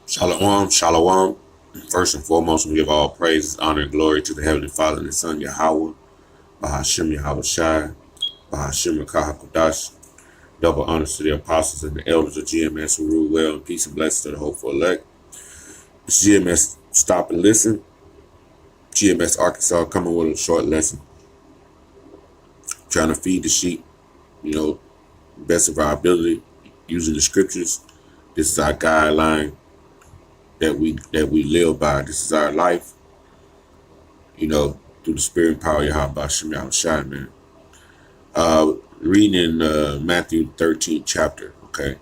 Shalom, shalom. First and foremost, we give all praise, honor, and glory to the Heavenly Father and His Son, Yahweh, Bahashim Yahweh Shai, Bahashim Rakah Kodash. Double honors to the apostles and the elders of GMS who rule well, and peace and blessings to the hopeful elect. It's GMS Stop and Listen. GMS Arkansas coming with a short lesson. Trying to feed the sheep, best of our ability, using the scriptures. This is our guideline that we live by. This is our life, through the spirit and power of Yahweh Shem Yahweh Shai, man. Reading in Matthew 13th chapter, okay?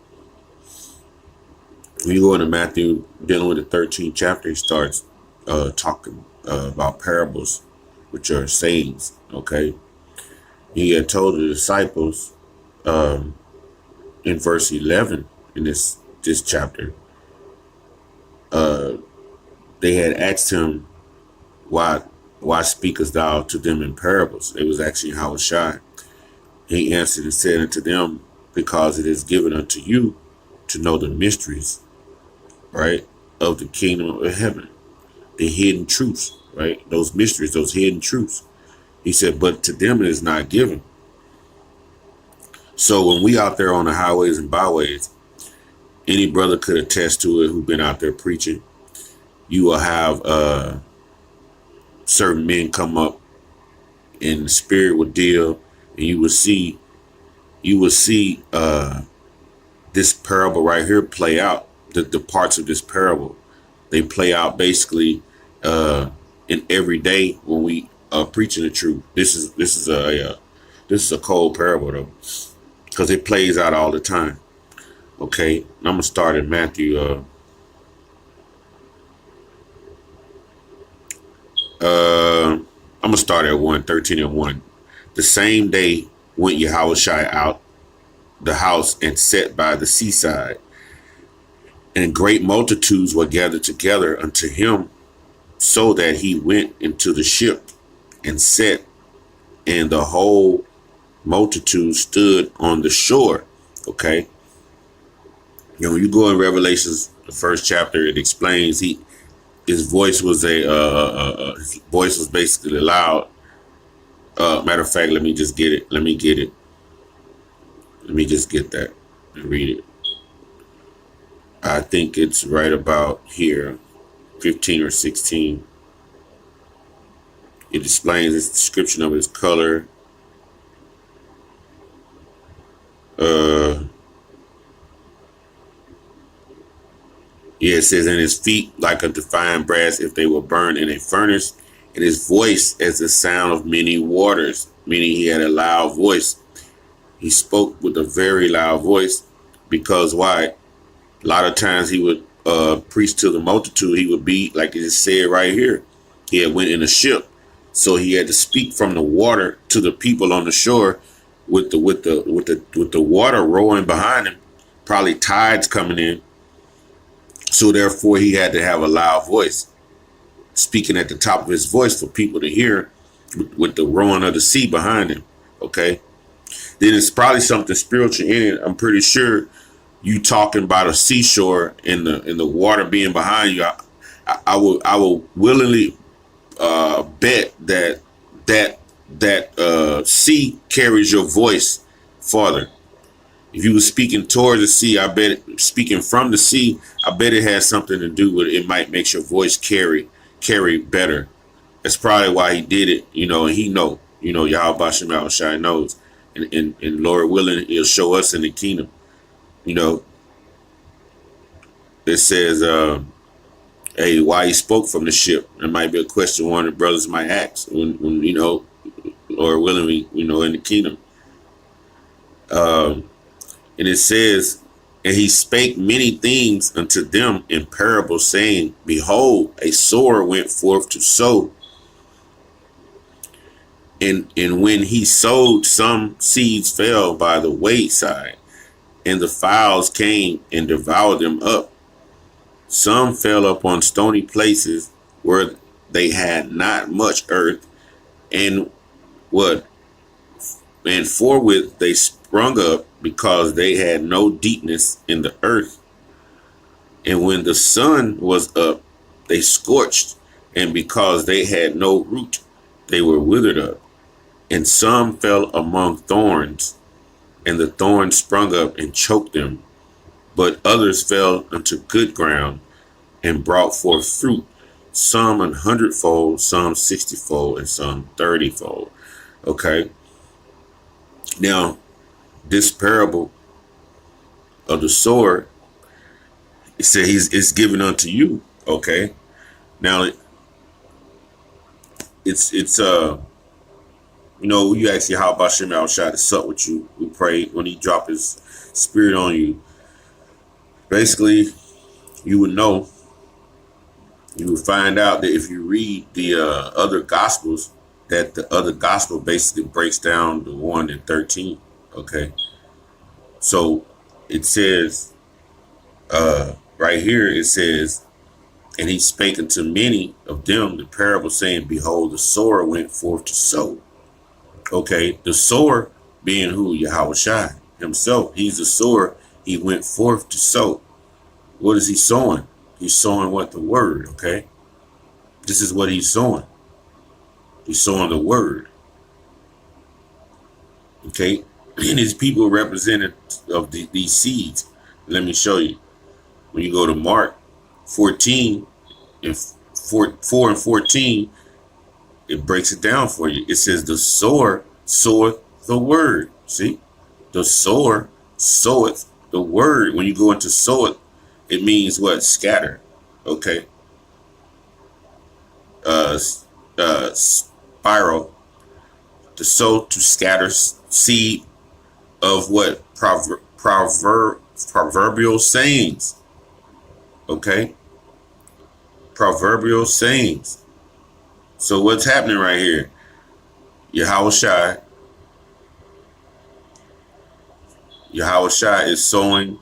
When you go into Matthew, dealing with the 13th chapter, he starts talking about parables, which are sayings, okay? He had told the disciples in verse 11 in this chapter, they had asked him, why speakest thou to them in parables? It was actually Yahweh Shai. He answered and said unto them, because it is given unto you to know the mysteries, right, of the kingdom of heaven, the hidden truths, right? Those mysteries, those hidden truths. He said, but to them it is not given. So when we out there on the highways and byways, any brother could attest to it who've been out there preaching. You will have certain men come up and the spirit will deal, and you will see this parable right here play out. The parts of this parable, they play out basically in every day when we are preaching the truth. This is a cold parable though, because it plays out all the time. Okay, I'm gonna start in Matthew. I'm gonna start at 1:13 and 1. The same day went Yahweh Shai out the house and sat by the seaside, and great multitudes were gathered together unto him, so that he went into the ship and sat, and the whole multitude stood on the shore. Okay. When you go in Revelations, the first chapter, it explains his voice was his voice was basically loud. Matter of fact, let me just get it. Let me just get that and read it. I think it's right about here, 15 or 16. It explains its description of his color. It says, and his feet like unto fine brass, if they were burned in a furnace, and his voice as the sound of many waters, meaning he had a loud voice. He spoke with a very loud voice, because why? A lot of times he would preach to the multitude. He would be, like it is said right here, he had went in a ship, so he had to speak from the water to the people on the shore, with the water rolling behind him, probably tides coming in. So therefore, he had to have a loud voice, speaking at the top of his voice for people to hear, with the roaring of the sea behind him. Okay, then it's probably something spiritual in it. I'm pretty sure you talking about a seashore and the water being behind you. I will willingly bet that sea carries your voice farther. If you were speaking towards the sea, I bet speaking from the sea, I bet it has something to do with it. Might make your voice carry better. That's probably why he did it, and he Yahweh Shem Yahweh Shai knows, and Lord willing, he'll show us in the kingdom. It says, hey, why he spoke from the ship. It might be a question one of the brothers might ask when Lord willing, in the kingdom. And it says, and he spake many things unto them in parables, saying, behold, a sower went forth to sow. And when he sowed, some seeds fell by the wayside, and the fowls came and devoured them up. Some fell upon stony places where they had not much earth, and forthwith they sprung up, because they had no deepness in the earth. And when the sun was up, they scorched, and because they had no root, they were withered up. And some fell among thorns, and the thorns sprung up and choked them. But others fell into good ground and brought forth fruit, some 100-fold, some 60-fold, and some 30-fold. Okay. Now, this parable of the sower, it said it's given unto you. Okay. Now, it's you ask you how about Shem Shai to sup with you. We pray when he drop his spirit on you. Basically, you would know, you would find out that if you read the other gospels, that the other gospel basically breaks down the 1 and 13. Okay. So it says right here, it says, and he spake unto many of them the parable, saying, behold, the sower went forth to sow. Okay, the sower being who? Yahweh Shai himself. He's the sower. He went forth to sow. What is he sowing? He's sowing what? The word. Okay, this is what he's sowing. He's sowing the word. Okay, and his people represented of these seeds. Let me show you. When you go to Mark 14 and 4 and 14, it breaks it down for you. It says the sower soweth the word. See, the sower soweth the word. When you go into sow it means what? Scatter. Okay. Spiral. To sow, to scatter seed of what? Proverbial sayings. Okay. Proverbial sayings. So what's happening right here? Yahweh Shai is sowing.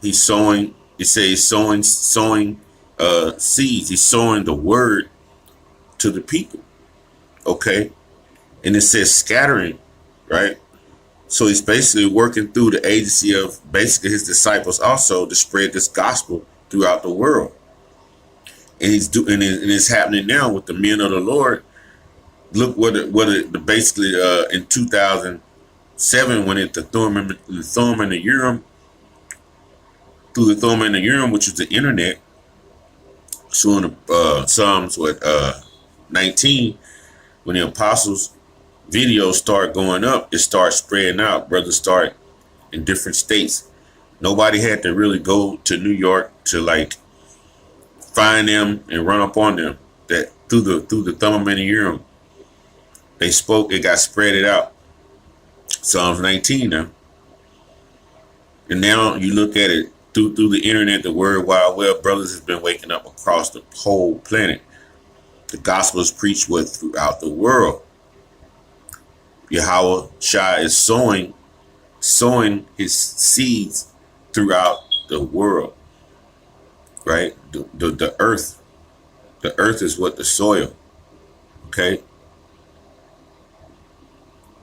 He's sowing. It says sowing seeds. He's sowing the word to the people. Okay, and it says scattering, right? So he's basically working through the agency of basically his disciples also to spread this gospel throughout the world. And he's doing it, and it's happening now with the men of the Lord. Look what it basically in 2007 when it the Thumb and the Urim, through the Thumb and the Urim, which is the internet, showing Psalms 19, when the apostles' videos start going up, it starts spreading out. Brothers start in different states. Nobody had to really go to New York to like find them and run up on them. That through the Thumb and the Urim, they spoke. It got spreaded out. Psalms 19 now, and now you look at it through the internet, the Word Wide Web. Brothers has been waking up across the whole planet. The gospel is preached with throughout the world. Yahweh Shai is sowing his seeds throughout the world. Right? The earth. The earth is what the soil. Okay?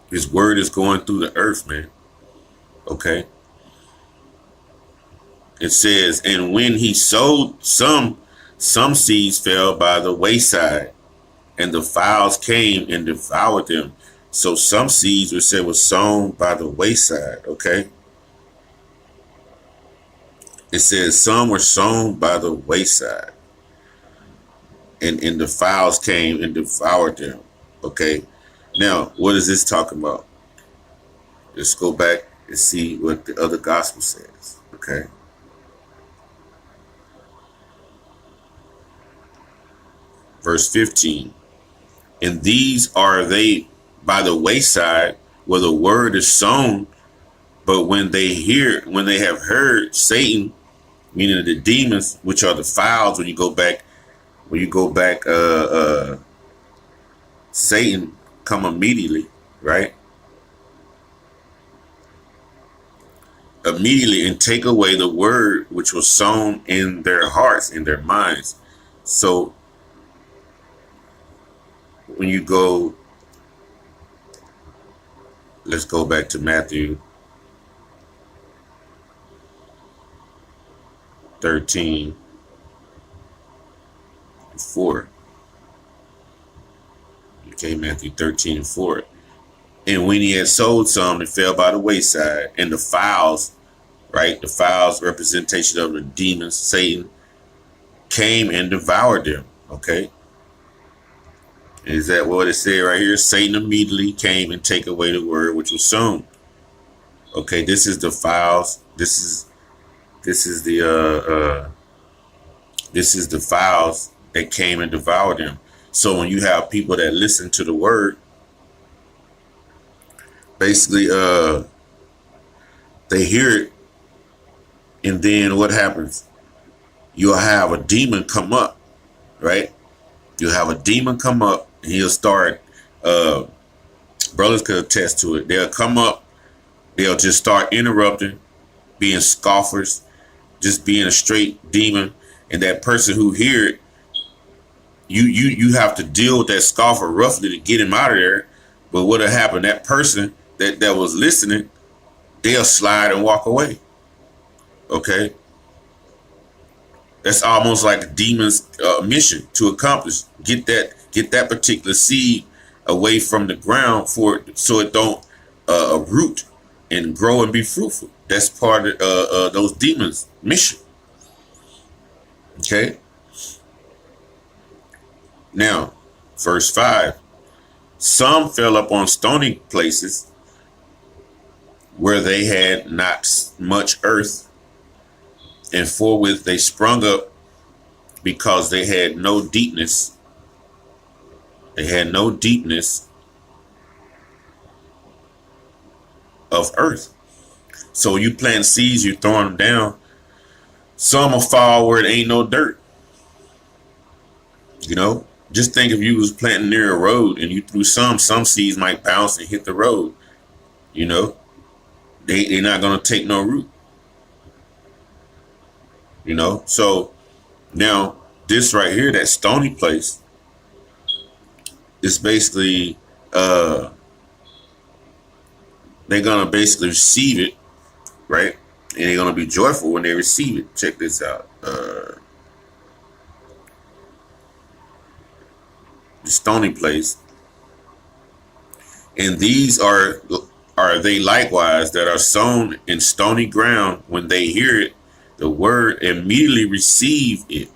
His word is going through the earth, man. Okay? It says, and when he sowed, some seeds fell by the wayside, and the fowls came and devoured them. So some seeds were said was sown by the wayside. Okay. It says some were sown by the wayside, and the fowls came and devoured them. Okay. Now, what is this talking about? Let's go back and see what the other gospel says. Okay. Verse 15. And these are they by the wayside where the word is sown, but when they have heard, Satan, meaning the demons, which are the fowls, when you go back, Satan come immediately, right? Immediately, and take away the word which was sown in their hearts, in their minds. So when you go, let's go back to Matthew. 13:4. Okay, Matthew 13:4. And when he had sold some, it fell by the wayside, and the fowls, right? The fowls, representation of the demons, Satan, came and devoured them. Okay. Is that what it said right here? Satan immediately came and take away the word which was sown. Okay, this is the fowls. This is the fowls that came and devoured them. So when you have people that listen to the word, basically they hear it, and then what happens? You'll have a demon come up, right? You'll have a demon come up, and he'll start, brothers could attest to it. They'll come up, they'll just start interrupting, being scoffers, just being a straight demon. And that person who hear it, you have to deal with that scoffer roughly to get him out of there. But what'll happen? That person that was listening, they'll slide and walk away. Okay, that's almost like the demon's mission to accomplish. Get that particular seed away from the ground so it don't root and grow and be fruitful. That's part of those demons' mission. Okay. Now, verse 5. Some fell upon stony places where they had not much earth, and forthwith they sprung up because they had no deepness. They had no deepness of earth. So you plant seeds, you throwing them down. Some will fall where it ain't no dirt. You know, just think if you was planting near a road and you threw some seeds might bounce and hit the road. You know, they're not going to take no root. You know, so now this right here, that stony place, is basically, they're going to basically receive it, right? And they're going to be joyful when they receive it. Check this out. The stony place. And these are they likewise that are sown in stony ground. When they hear it, the word, immediately receive it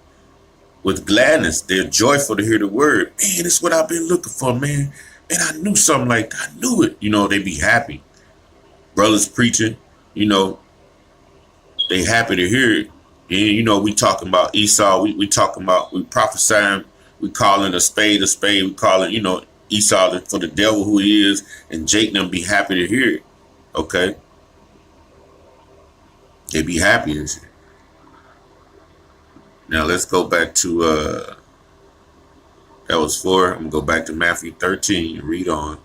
with gladness. They're joyful to hear the word. Man, it's what I've been looking for, man. Man, I knew something like that. I knew it. You know, they be happy. Brothers preaching, you know, they happy to hear it. And, you know, we talking about Esau. We talking about, we prophesying. We calling a spade. We calling, you know, Esau for the devil who he is. And Jake them be happy to hear it. Okay. They be happy and shit. Now let's go back to, that was 4. I'm going to go back to Matthew 13 and read on.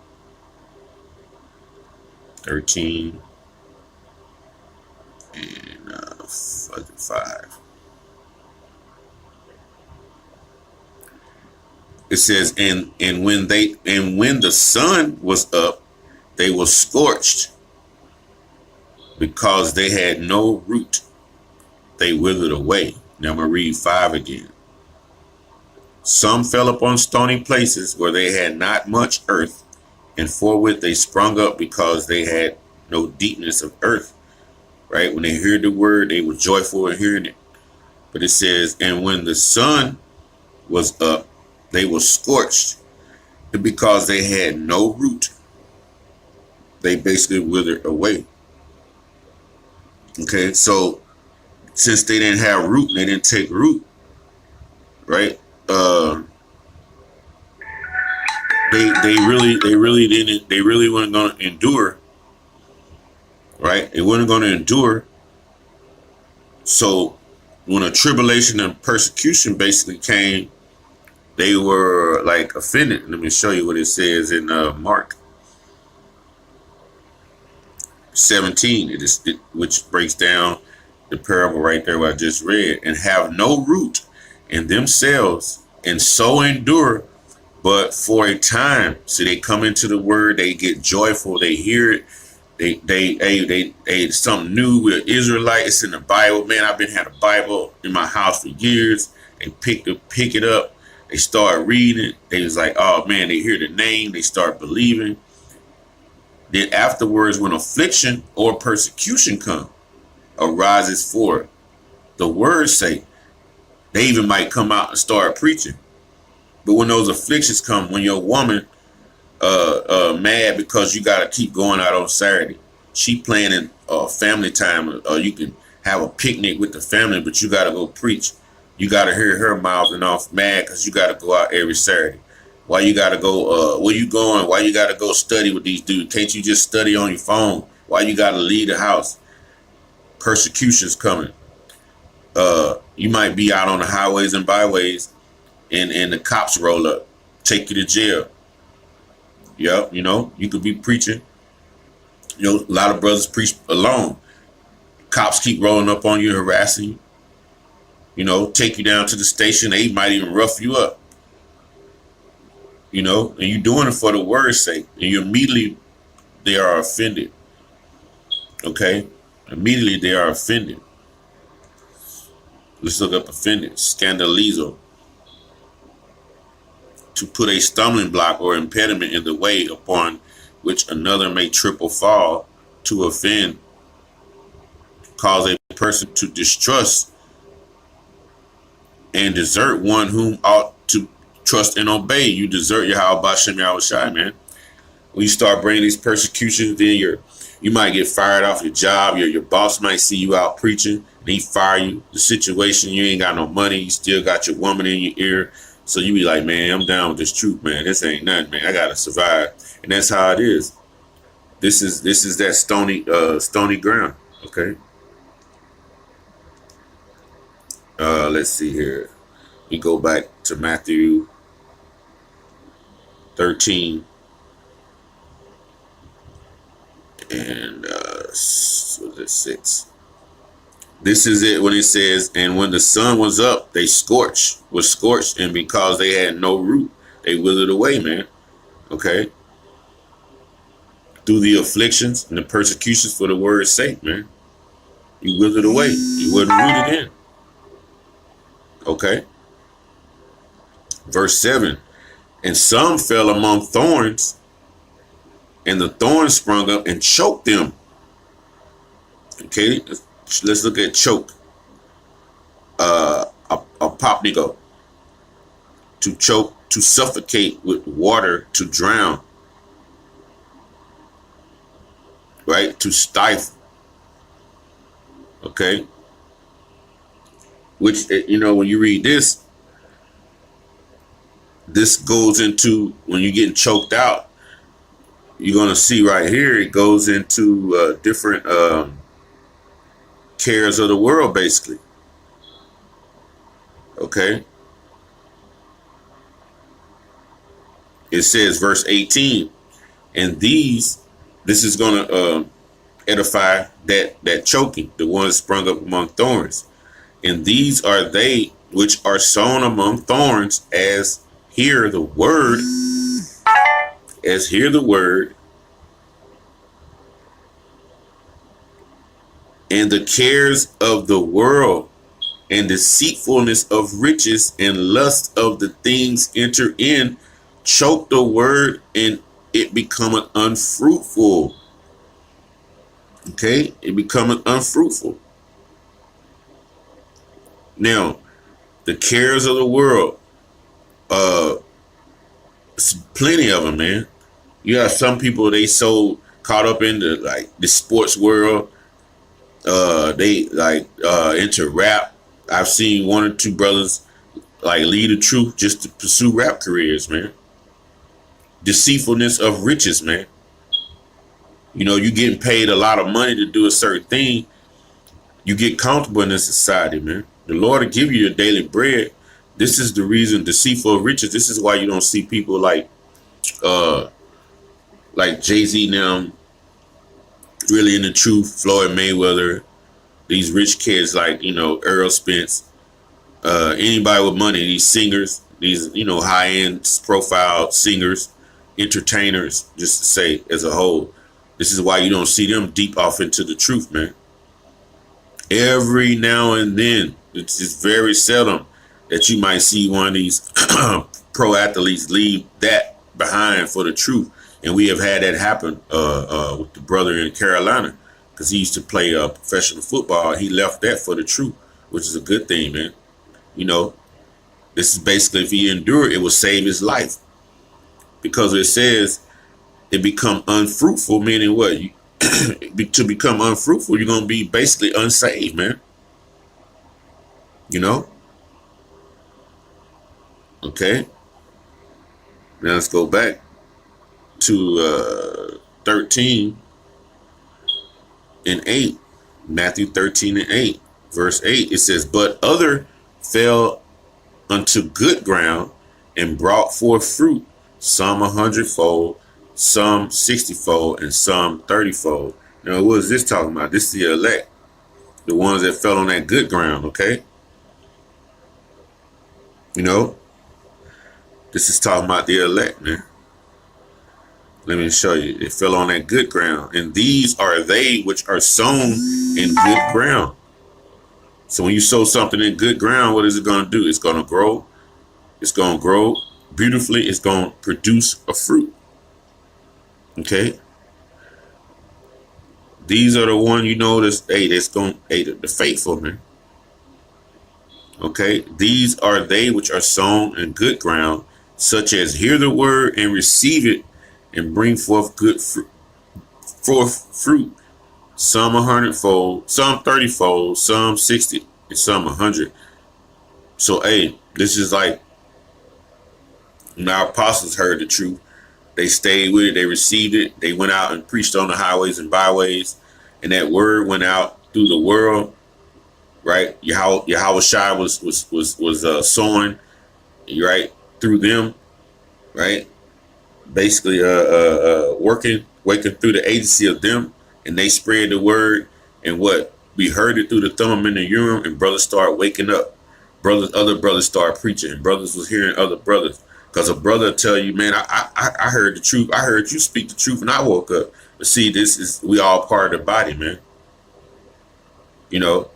13 and 5. It says, and when the sun was up, they were scorched because they had no root. They withered away. Now I'm going to read 5 again. Some fell upon stony places where they had not much earth, and forthwith they sprung up because they had no deepness of earth. Right? When they heard the word, they were joyful in hearing it. But it says, and when the sun was up, they were scorched because they had no root. They basically withered away. Okay, so since they didn't have root and they didn't take root, right? They really weren't going to endure, right? They weren't going to endure. So when a tribulation and persecution basically came, they were like offended. Let me show you what it says in Mark 17, which breaks down the parable right there what I just read, and have no root in themselves, and so endure but for a time. So they come into the word, they get joyful, they hear it, They something new. We're Israelites in the Bible. Man, I've been had a Bible in my house for years. They pick it up. They start reading it. They was like, oh man, they hear the name. They start believing. Then afterwards, when affliction or persecution come, arises for the word's sake, they even might come out and start preaching. But when those afflictions come, when your woman mad because you got to keep going out on Saturday, she planning family time, or you can have a picnic with the family, but you got to go preach. You got to hear her mouthing off mad because you got to go out every Saturday. Why you got to go? Where you going? Why you got to go study with these dudes? Can't you just study on your phone? Why you got to leave the house? Persecution's coming. You might be out on the highways and byways, and the cops roll up, take you to jail. Yep, you could be preaching. A lot of brothers preach alone. Cops keep rolling up on you, harassing you. Take you down to the station. They might even rough you up. And you're doing it for the word's sake. And you immediately, they are offended. Okay? Immediately they are offended. Let's look up offended. Scandalizo. To put a stumbling block or impediment in the way upon which another may trip or fall, to offend, cause a person to distrust and desert one whom ought to trust and obey. You desert Yahweh Bashem Yahushai, man. When you start bringing these persecutions, then you might get fired off your job. Your boss might see you out preaching and he fire you. The situation, you ain't got no money. You still got your woman in your ear. So you be like, man, I'm down with this truth, man. This ain't nothing, man. I gotta survive. And that's how it is. This is that stony ground. Okay. Let's see here. We go back to Matthew 13. And what is it, 6? This is it when it says, and when the sun was up, they was scorched, and because they had no root, they withered away, man. Okay? Through the afflictions and the persecutions for the word's sake, man. You withered away. You wasn't rooted in. Okay? Verse 7. And some fell among thorns, and the thorns sprung up and choked them. Okay? Let's look at choke. Apopnigo. To choke, to suffocate with water, to drown. Right? To stifle. Okay? Which, when you read this goes into, when you're getting choked out, you're going to see right here, it goes into different cares of the world, basically. Okay. It says, verse 18, and this is going to edify that choking, the ones sprung up among thorns. And these are they which are sown among thorns, as hear the word, and the cares of the world and deceitfulness of riches and lust of the things enter in, choke the word, and it becometh unfruitful. Okay, it becometh unfruitful. Now, the cares of the world, plenty of them, man. You have some people, they so caught up in the sports world. They into rap. I've seen one or two brothers leave the truth just to pursue rap careers, man. Deceitfulness of riches, man. You getting paid a lot of money to do a certain thing. You get comfortable in this society, man. The Lord will give you your daily bread. This is the reason, deceitful of riches. This is why you don't see people like Jay-Z and them really in the truth, Floyd Mayweather, these rich kids like, Earl Spence, anybody with money, these singers, these, high-end profile singers, entertainers, just to say as a whole, This is why you don't see them deep off into the truth, man. Every now and then, it's just very seldom that you might see one of these pro athletes leave that behind for the truth. And we have had that happen with the brother in Carolina, because he used to play professional football. He left that for the truth, which is a good thing, man. You know, this is basically, if he endured, it will save his life, because it says it become unfruitful, meaning what? To become unfruitful, you're going to be basically unsaved, man. You know? Okay. Now let's go back to 13 and 8. Matthew 13 and 8. Verse 8. It says, but other fell unto good ground and brought forth fruit, some 100-fold, some 60-fold, and some 30-fold. Now, what is this talking about? This is the elect, the ones that fell on that good ground, okay? You know, this is talking about the elect, man. Let me show you. It fell on that good ground. And these are they which are sown in good ground. So when you sow something in good ground, what is it going to do? It's going to grow. It's going to grow beautifully. It's going to produce a fruit. Okay. These are the one, you know, that's going to the faithful, man. Okay. These are they which are sown in good ground, such as hear the word and receive it and bring forth good fruit. Some 100-fold, some 30-fold, some 60, and some 100. So, this is like when our apostles heard the truth. They stayed with it. They received it. They went out and preached on the highways and byways, and that word went out through the world. Right? Yahweh Shai was sowing, right, through them. Right? Basically, working through the agency of them. And they spread the word, and what? We heard it through the Thummim and the Urim, and brothers started waking up. Other brothers started preaching, and brothers was hearing other brothers. Because a brother tell you, man, I heard the truth. I heard you speak the truth, and I woke up. But see, we all part of the body, man. You know,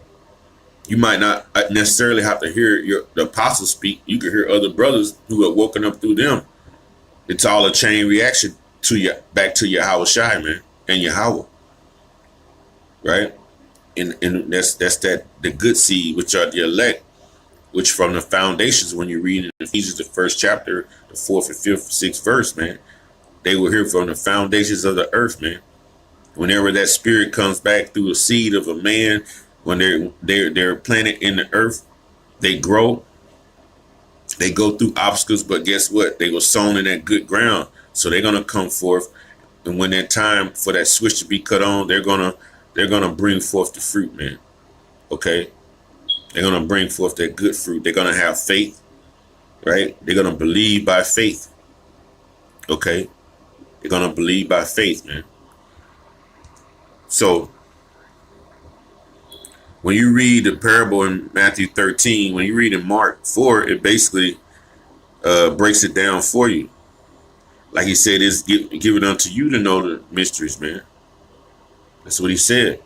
you might not necessarily have to hear the apostles speak. You can hear other brothers who have woken up through them. It's all a chain reaction back to Yahweh Shai, man, and Yahweh. Right, and that's the good seed, which are the elect, which from the foundations. When you read in Ephesians, the 1st chapter, the 4th and 5th, 6th verse, man, they were here from the foundations of the earth, man. Whenever that spirit comes back through a seed of a man, when they're planted in the earth, they grow. They go through obstacles, but guess what? They were sown in that good ground, so they're gonna come forth. And when that time for that switch to be cut on, they're gonna bring forth the fruit, man. Okay? They're going to bring forth that good fruit. They're going to have faith, right? They're going to believe by faith. Okay? They're going to believe by faith, man. So, when you read the parable in Matthew 13, when you read in Mark 4, it basically breaks it down for you. Like he said, it's given unto you to know the mysteries, man. That's what he said.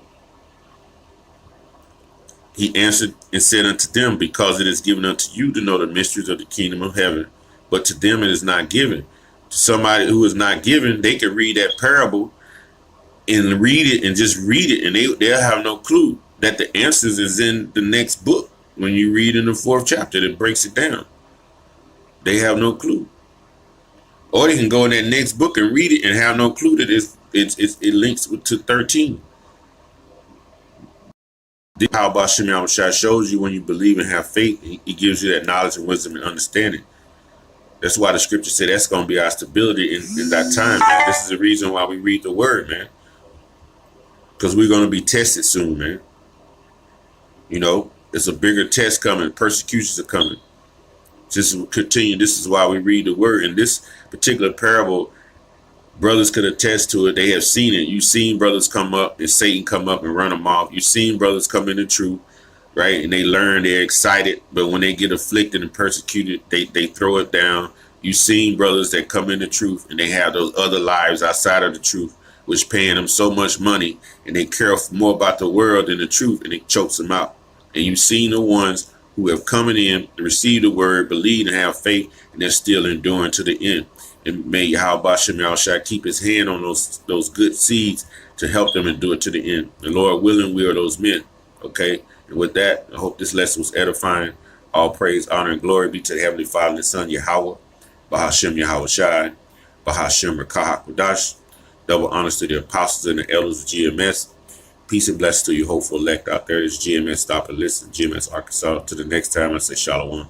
He answered and said unto them, because it is given unto you to know the mysteries of the kingdom of heaven, but to them it is not given. To somebody who is not given, they can read that parable and read it and just read it, and they'll have no clue that the answers is in the next book. When you read in the 4th chapter, that breaks it down. They have no clue. Or they can go in that next book and read it and have no clue that it links to 13. How about Shem Yahushua shows you when you believe and have faith, he gives you that knowledge and wisdom and understanding. That's why the scripture said that's going to be our stability in that time, man. This is the reason why we read the word, man. Because we're going to be tested soon, man. You know, there's a bigger test coming. Persecutions are coming. Just continue. This is why we read the word. In this particular parable, brothers could attest to it. They have seen it. You've seen brothers come up and Satan come up and run them off. You've seen brothers come into truth, right? And they learn, they're excited. But when they get afflicted and persecuted, they throw it down. You've seen brothers that come into truth and they have those other lives outside of the truth, which paying them so much money, and they care more about the world than the truth, and it chokes them out. And you've seen the ones who have come in and received the word, believe and have faith, and they're still enduring to the end. And may Yahweh Shem Yahushua keep his hand on those good seeds to help them endure to the end. The Lord willing, we are those men. Okay? And with that, I hope this lesson was edifying. All praise, honor, and glory be to the Heavenly Father and the Son, Yahweh, Bahashem Yahweh Shai, Bahashem Rekah HaKodash. Double honors to the apostles and the elders of GMS. Peace and blessings to you, hopeful elect out there. It's GMS Stop and Listen, GMS Arkansas. To the next time, I say Shalom.